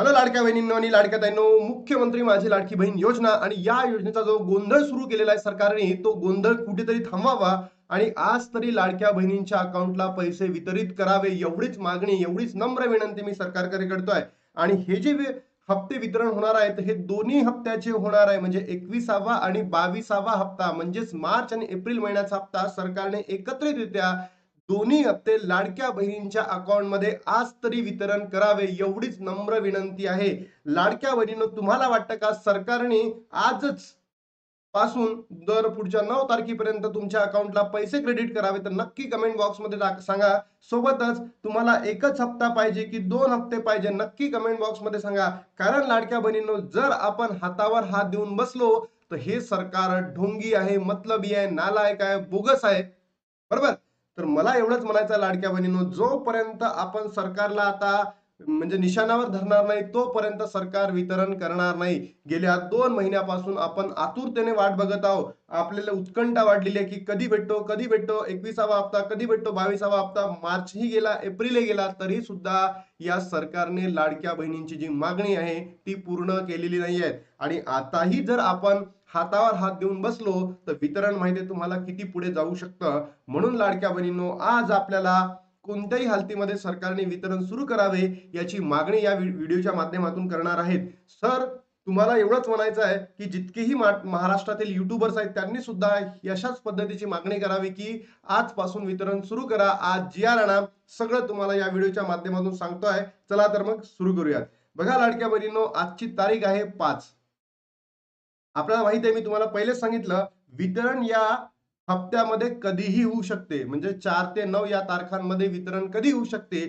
Hello लाडक्या बहिणींनो आणि लाडक्या ताईंनो, मुख्यमंत्री माझी लाडकी बहीण योजना आणि या योजनेचा जो गोंधळ सुरू केलेला आहे सरकारने, तो गोंधळ कुठेतरी थांबवावा आणि आज तरी लाडक्या बहिणींच्या अकाउंटला पैसे वितरित करावे, एवढीच मागणी, एवढीच नम्र विनंती मी सरकारकडे करतोय. आणि हे जे हप्ते वितरण होणार आहे, तर हे दोन्ही हप्त्याचे होणार आहे. म्हणजे 21वा आणि 22वा हप्ता, म्हणजेच मार्च आणि एप्रिल महिन्याचा हप्ता सरकारने एकत्रितरित्या दोन्ही हप्ते लाडक्या बहिणींच्या अकाउंटमध्ये आज तरी वितरण करावे, एवढीच नम्र विनंती आहे. लाडक्या बहिणींनो, तुम्हाला वाटतं का सरकारने आजच पासून दर पुढच्या 9 तारखेपर्यंत तुमच्या अकाउंटला पैसे क्रेडिट करावे? तर नक्की कमेंट बॉक्समध्ये सांगा. सोबतच तुम्हाला एकच हप्ता पाहिजे की 2 हप्ते पाहिजे? नक्की कमेंट बॉक्समध्ये सांगा. कारण लाडक्या बहिणींनो, जर आपण हातावर हात देऊन बसलो, तर हे सरकार ढोंगी आहे, मतलबी आहे, नालायक आहे, बोगस आहे. बरोबर? तर मला एवढंच म्हणायचं आहे लाडक्या बहिणींनो, जोपर्यंत आपण सरकारला आता म्हणजे निशाणावर धरणार नाही, तोपर्यंत सरकार वितरण करणार नाही. गेल्या 2 महिन्यापासून आपण आतुरतेने वाट बघत आहोत. आपल्याला उत्कंठा वाढलेली आहे, की कधी भेटतो, कधी भेटतो 21वा हप्ता, कधी भेटतो 22वा हप्ता. मार्चही गेला, एप्रिलही गेला, तरी सुद्धा या सरकारने लाडक्या बहिणींची जी मागणी आहे, ती पूर्ण केलेली नाहीये. आणि आताही जर आपण हातावर हात देऊन बसलो, तर वितरण माहिती तुम्हाला किती पुढे जाऊ शकतं. म्हणून लाडक्या बहिणींनो, आज आपल्याला कोणत्याही हालतीमध्ये सरकारने वितरण सुरू करावे, याची मागणी या व्हिडिओच्या माध्यमातून करणार आहेत. सर, तुम्हाला एवढंच म्हणायचं आहे, की जितकेही महाराष्ट्रातील युट्यूबर्स आहेत, त्यांनी सुद्धा अशाच पद्धतीची मागणी करावी, की आजपासून वितरण सुरू करा. आज जी-आर आणा. सगळं तुम्हाला या व्हिडिओच्या माध्यमातून सांगतोय. चला तर मग सुरू करूयात. बघा लाडक्या बहिणींनो, आजची तारीख आहे 5. आपल्याला माहित आहे, मी तुम्हाला पहिलेच सांगितलं, वितरण या हप्त्यामध्ये कधीही होऊ शकते. म्हणजे 4 ते 9 या तारखांमध्ये वितरण कधी होऊ शकते.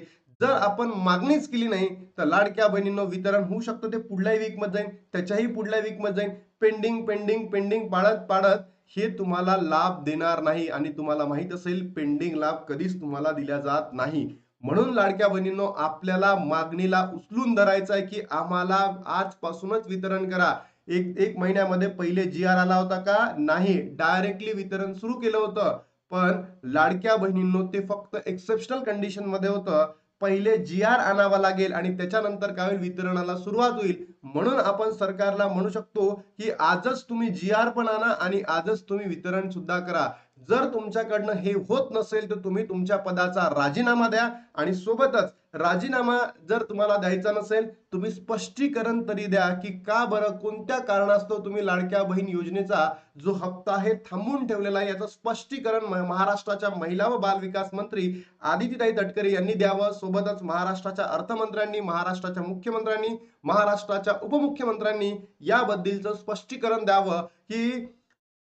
जर आपण मागणीच केली नाही, तर लाडक्या बहिणींनो, वितरण होऊ शकतं ते पुढल्याही वीकमध्ये जाईल, त्याच्याही पुढल्या वीकमध्ये जाईल. पेंडिंग, पेंडिंग, पेंडिंग पाडत हे तुम्हाला लाभ देणार नाही. आणि तुम्हाला माहित असेल, पेंडिंग लाभ कधीच तुम्हाला दिला जात नाही. म्हणून लाडक्या बहिणींनो, आपल्याला मागणीला उचलून धरायचं आहे, की आम्हाला आजपासूनच वितरण करा. एक एक महिन्यामध्ये पहिले जी-आर आला होता का? नाही. डायरेक्टली वितरण सुरू केलं होतं. पण लाडक्या बहिणींनो, ते फक्त एक्सेप्शनल कंडिशन मध्ये होतं. पहिले जी-आर आणावा लागेल आणि त्याच्यानंतर काय होईल, वितरणाला सुरुवात होईल. म्हणून आपण सरकारला म्हणू शकतो, की आजच तुम्ही जी-आर पण आणा आणि आजच तुम्ही वितरण सुद्धा करा. जर तुमच्याकडनं हे होत नसेल, तर तुम्ही तुमच्या पदाचा राजीनामा द्या. आणि सोबतच राजीनामा जर तुम्हाला द्यायचा नसेल, तुम्ही स्पष्टीकरण तरी द्या, की का बरं, कोणत्या कारणास्तव तुम्ही लाडक्या बहीण योजनेचा जो हप्ता आहे थांबवून ठेवलेला आहे, याचं स्पष्टीकरण महाराष्ट्राच्या महिला व बाल विकास मंत्री आदितीताई तटकरे यांनी द्यावं. सोबतच महाराष्ट्राच्या अर्थमंत्र्यांनी, महाराष्ट्राच्या मुख्यमंत्र्यांनी, महाराष्ट्राच्या उपमुख्यमंत्र्यांनी याबद्दलचं स्पष्टीकरण द्यावं, की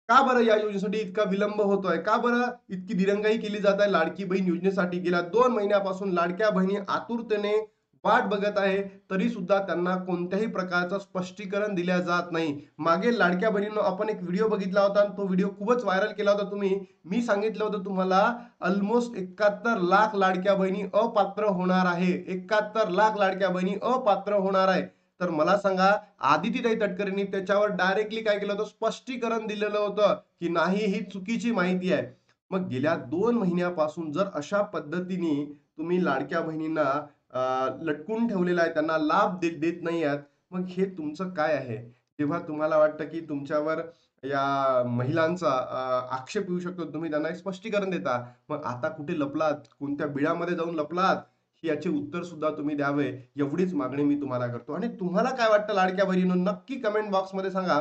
का बरं या योजनेसाठी इतका विलंब होतोय? का बरं इतकी दिरंगाई केली जात आहे लाडकी बहीण योजनेसाठी? गेल्या 2 महिन्यापासून लाडक्या बहिणी आतुरतेने वाट बघत आहे, तरी सुद्धा त्यांना कोणत्याही प्रकारचं स्पष्टीकरण दिल्या जात नाही. मागे लाडक्या बहिणींनो, आपण एक व्हिडिओ बघितला होता आणि तो व्हिडिओ खूपच व्हायरल केला होता तुम्ही. मी सांगितलं होतं तुम्हाला, ऑलमोस्ट 71 लाख लाडक्या बहिणी अपात्र होणार आहे. 71 लाख लाडक्या बहिणी अपात्र होणार आहे. तर मला सांगा, आदितीताई तटकरेंनी त्याच्यावर डायरेक्टली काय केलं होतं, स्पष्टीकरण दिलेलं होतं, की नाही, ही चुकीची माहिती आहे. मग गेल्या 2 महिन्यापासून जर अशा पद्धतीने तुम्ही लाडक्या बहिणींना लटकून ठेवलेलं आहे, त्यांना लाभ देत नाही आहात, मग हे तुमचं काय आहे? जेव्हा तुम्हाला वाटतं की तुमच्यावर या महिलांचा आक्षेप येऊ शकतो, तुम्ही त्यांना एक स्पष्टीकरण देता. मग आता कुठे लपलात? कोणत्या बिळामध्ये जाऊन लपलात? याचे उत्तर सुद्धा तुम्ही द्यावे, एवढीच मागणी मी तुम्हाला करतो. आणि तुम्हाला काय वाटतं लाडक्या बहिणींनो, नक्की कमेंट बॉक्समध्ये सांगा.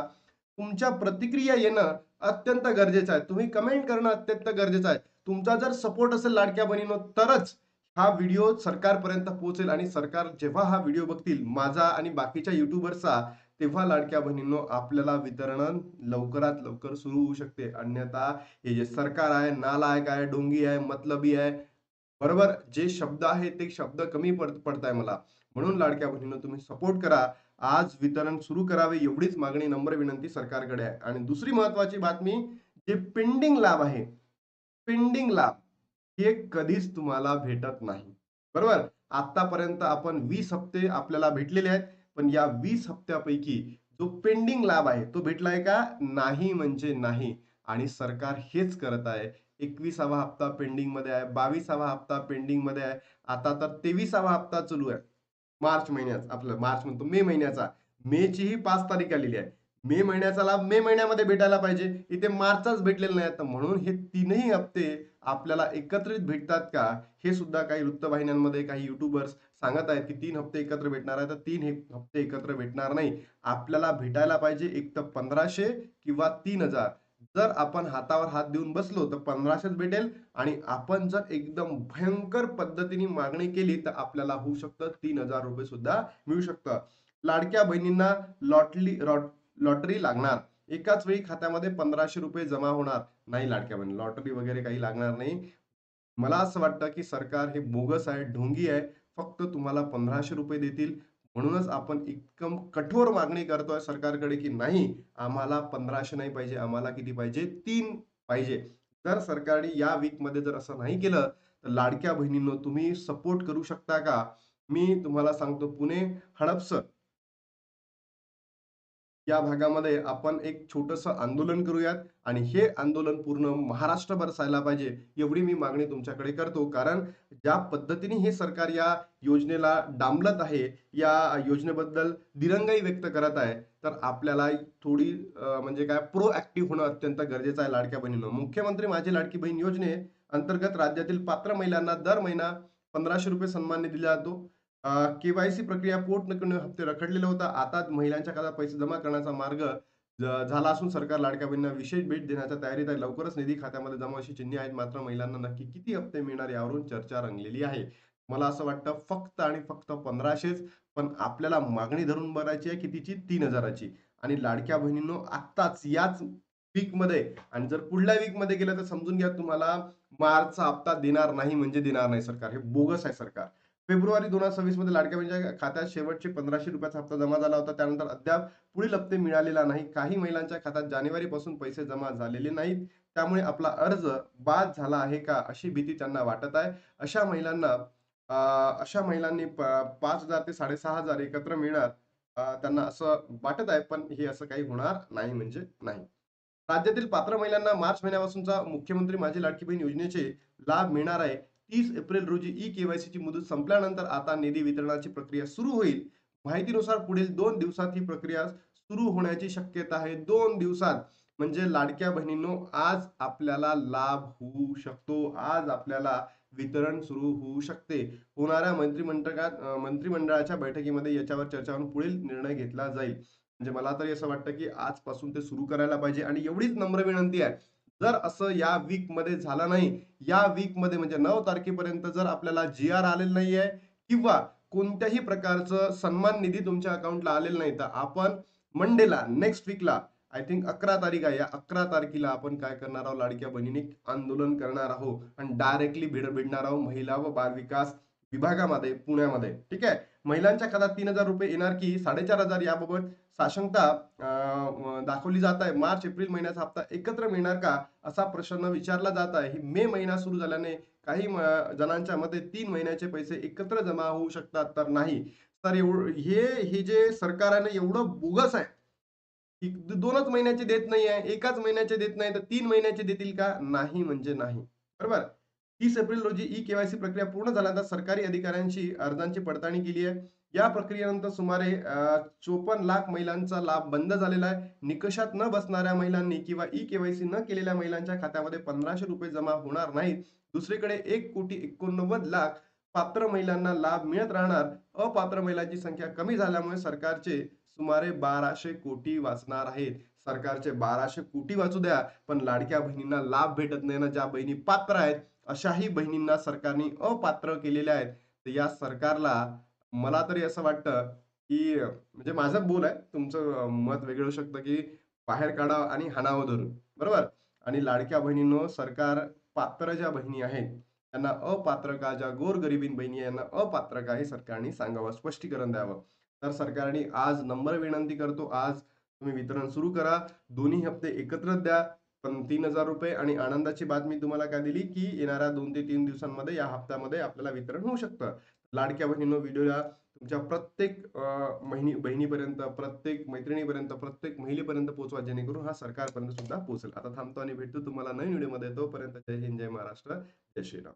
तुमच्या प्रतिक्रिया येणं अत्यंत गरजेचं आहे. तुम्ही कमेंट करणं अत्यंत गरजेचं आहे. तुमचा जर सपोर्ट असेल लाडक्या बहिणींनो, तरच हा व्हिडिओ सरकारपर्यंत पोहोचेल आणि सरकार जेव्हा हा व्हिडिओ बघतील, माझा आणि बाकीच्या युट्यूबर्सचा, तेव्हा लाडक्या बहिणींनो, आपल्याला वितरण लवकरात लवकर सुरू होऊ शकते. अन्यथा हे जे सरकार आहे, नालायक आहे, ढोंगी आहे, मतलबी आहे, बरोबर, जे शब्द आहेत ते शब्द कमी पडताय मला. म्हणून लाडक्या बहिणींनो, तुम्ही सपोर्ट करा. आज वितरण सुरू करावे, एवढीच मागणी, नम्र विनंती सरकारकडे आहे. आणि दुसरी महत्वाची बातमी, जे पेंडिंग लाभ आहे, पेंडिंग लाभ हे कधीच तुम्हाला भेटत नाही. बरोबर? आतापर्यंत आपण 20 हप्ते आपल्याला भेटलेले आहेत. पण या 20 हप्त्यापैकी जो पेंडिंग लाभ आहे, तो भेटलाय का? नाही म्हणजे नाही. आणि सरकार हेच करत आहे. 21वा हप्ता पेंडिंगमध्ये आहे, 22वा हप्ता पेंडिंगमध्ये आहे. आता तर 23वा हप्ता चालू आहे. मार्च महिन्याचा, आपलं मार्च म्हणतो, मे महिन्याचा. मेची ही 5 तारीख आलेली आहे. मे महिन्याचा लाभ मे महिन्यामध्ये भेटायला पाहिजे. इथे मार्चचाच भेटलेला नाही. तर म्हणून हे तीनही हप्ते आपल्याला एकत्रित भेटतात का? हे सुद्धा काही वृत्तवाहिन्यांमध्ये काही युट्यूबर्स सांगत आहेत, की 3 हप्ते एकत्र भेटणार आहे. तर 3 हप्ते एकत्र भेटणार नाही. आपल्याला भेटायला पाहिजे एक तर 1500 किंवा 3000. जर आपण हातावर हात देऊन बसलो तर 1500च भेटेल, आणि आपण जर एकदम भयंकर पद्धतीने मागणी केली तर आपल्याला होऊ शकतं 3000 रुपये सुद्धा मिळू शकतं. लाडक्या बहिणींना लॉटरी लागणार. एकाच वेळी खात्यामध्ये 1500 रुपये जमा होणार नाही. लाडक्या बहिणी लॉटरी वगैरे काही लागणार नाही. मला असं वाटतं की सरकार हे बोगस आहे, ढोंगी आहे. फक्त तुम्हाला 1500 रुपये देतील. म्हणूनच आपण इतकं कठोर मागणी करतोय सरकारकडे, की नाही, आम्हाला 1500 नाही पाहिजे, आम्हाला किती पाहिजे? 3 पाहिजे. जर सरकारने या वीकमध्ये जर असं नाही केलं, तर लाडक्या बहिणींनो, तुम्ही सपोर्ट करू शकता का? मी तुम्हाला सांगतो, पुणे, हडपसर या भागामध्ये आपण एक छोटंसं आंदोलन करूयात, आणि हे आंदोलन पूर्ण महाराष्ट्रभर चालला पाहिजे, एवढी मी मागणी तुमच्याकडे करतो. कारण ज्या पद्धतीने हे सरकार या योजनेला डांबलत आहे, या योजनेबद्दल दिरंगाई व्यक्त करत आहे, तर आपल्याला थोडी म्हणजे काय, प्रोएक्टिव्ह होणं अत्यंत गरजेचं आहे लाडक्या बहिणींनो. मुख्यमंत्री माझी लाडकी बहीण योजने अंतर्गत राज्यातील पात्र महिलांना दर महिना 1500 रुपये सन्मान निधी दिला जातो. केवायसी प्रक्रिया पोट न हप्ते रखडलेला होता. आता महिलांच्या खात्यात पैसे जमा करण्याचा मार्ग झाला असून सरकार लाडक्या बहिणींना विशेष भेट देण्याच्या तयारीत आहे. लवकरच निधी खात्यामध्ये जमा अशी चिन्हे आहेत. मात्र महिलांना नक्की किती हप्ते मिळणार यावरून चर्चा रंगलेली आहे. मला असं वाटतं फक्त आणि फक्त 1500च, पण आपल्याला मागणी धरून भरायची आहे कितीची? 3000ची. आणि लाडक्या बहिणींनो, आत्ताच याच वीकमध्ये, आणि जर पुढल्या वीकमध्ये गेलं तर समजून घ्या, तुम्हाला मार्चचा हप्ता देणार नाही म्हणजे देणार नाही सरकार. हे बोगस आहे सरकार. फेब्रुवारी 2026 मध्ये लाडक्या बहिणीच्या खात्यात शेवटचे 1500 रुपयाचा हप्ता जमा झाला होता. त्यानंतर अद्याप पुढील हप्ते मिळालेला नाही. काही महिलांच्या खात्यात जानेवारीपासून पैसे जमा झालेले नाहीत. त्यामुळे आपला अर्ज बाद झाला आहे का, अशी भीती त्यांना वाटत आहे. अशा महिलांना अशा महिलांनी 5000 ते 6500 एकत्र मिळणार, त्यांना असं वाटत आहे. पण हे असं काही होणार नाही म्हणजे नाही. राज्यातील पात्र महिलांना मार्च महिन्यापासूनचा मुख्यमंत्री माझी लाडकी बहीण योजनेचे लाभ मिळणार आहे. 30 एप्रिल रोजी ई-केवायसीची मुदत संपल्यानंतर आता निधी वितरणाची प्रक्रिया सुरू होईल. माहितीनुसार पुढील 2 दिवसात ही प्रक्रिया सुरू होण्याची शक्यता आहे. 2 दिवसात. म्हणजे लाडक्या बहिणींनो, आज आपल्याला लाभ होऊ शकतो. आज आपल्याला वितरण सुरू होऊ शकते. होणाऱ्या मंत्रिमंडळाच्या बैठकीमध्ये याच्यावर चर्चा होऊन पुढील निर्णय घेतला जाईल. म्हणजे मला तरी असं वाटतं, की आजपासून ते सुरू करायला पाहिजे, आणि एवढीच नम्र विनंती आहे. जर असं या वीकमध्ये झालं नाही, या वीकमध्ये म्हणजे 9 तारखेपर्यंत जर आपल्याला जी-आर आलेलं नाहीये, किंवा कोणत्याही प्रकारचं सन्मान निधी तुमच्या अकाउंटला आलेलं नाही, तर आपण मंडेला, नेक्स्ट वीकला, आय थिंक 11 तारीख आहे, या 11 तारखेला आपण काय करणार आहोत? लाडक्या बहिणींनी आंदोलन करणार आहोत, आणि डायरेक्टली भिडणार आहोत महिला व बाल विकास विभागामध्ये, पुण्यामध्ये. ठीक आहे. महिलांच्या खात्यात 3000 रुपये येणार की 4500, याबाबत साशंकता दाखवली जात आहे. मार्च एप्रिल महिन्याचा हप्ता एकत्र मिळणार का, असा प्रश्न विचारला जात आहे. ही मे महिना सुरू झाल्याने काही जणांच्या मते 3 महिन्याचे पैसे एकत्र जमा होऊ शकतात, तर नाही. तर हे जे सरकार आहे ना, एवढं बोगस आहे, की 2च महिन्याचे देत नाही आहे, एकाच महिन्याचे देत नाही, तर 3 महिन्याचे देतील का? नाही म्हणजे नाही. बरोबर. 30 एप्रिल रोजी ई-केवायसी प्रक्रिया पूर्ण झाल्यानंतर सरकारी अधिकाऱ्यांची अर्जांची पडताळणी केली आहे. या प्रक्रियेनंतर सुमारे 54 लाख महिलांचा लाभ बंद झालेला आहे. निकषात न बसणाऱ्या महिलांनी किंवा ई-केवायसी न केलेल्या महिलांच्या खात्यामध्ये 1500 रुपये जमा होणार नाहीत. दुसरीकडे 1,89,00,000 पात्र महिलांना लाभ मिळत राहणार. अपात्र महिलांची संख्या कमी झाल्यामुळे सरकारचे सुमारे 1200 कोटी वाचणार आहेत. सरकारचे 1200 कोटी वाचू द्या, पण लाडक्या बहिणींना लाभ भेटत नाही ना. ज्या बहिणी पात्र आहेत, अशाही बहिणींना सरकारने अपात्र केलेल्या आहेत. तर या सरकारला, मला तरी असं वाटतं, की म्हणजे माझं बोल आहे, तुमचं मत वेगळं होऊ शकतं, की बाहेर काढा आणि हाणावं धरून. बरोबर? आणि लाडक्या बहिणींनो, सरकार पात्र ज्या बहिणी आहेत, त्यांना अपात्र का, ज्या गोरगरिबीन बहिणी यांना अपात्र का, हे सरकारने सांगावं, स्पष्टीकरण द्यावं. तर सरकारने आज नम्र विनंती करतो, आज तुम्ही वितरण सुरू करा. दोन्ही हप्ते एकत्रच द्या. पण 3000 रुपये, आणि आनंदाची बातमी तुम्हाला काय दिली, की येणाऱ्या 2 ते 3 दिवसांमध्ये या हप्त्यामध्ये आपल्याला वितरण होऊ शकतं. लाडक्या बहिणींनो, व्हिडिओला तुमच्या प्रत्येक बहिणीपर्यंत, प्रत्येक मैत्रिणीपर्यंत, प्रत्येक महिलेपर्यंत पोहोचवा, जेणेकरून हा सरकारपर्यंत सुद्धा पोहोचेल. आता थांबतो आणि भेटतो तुम्हाला नवीन व्हिडिओमध्ये. तोपर्यंत जय हिंद, जय महाराष्ट्र, जय श्रीराम.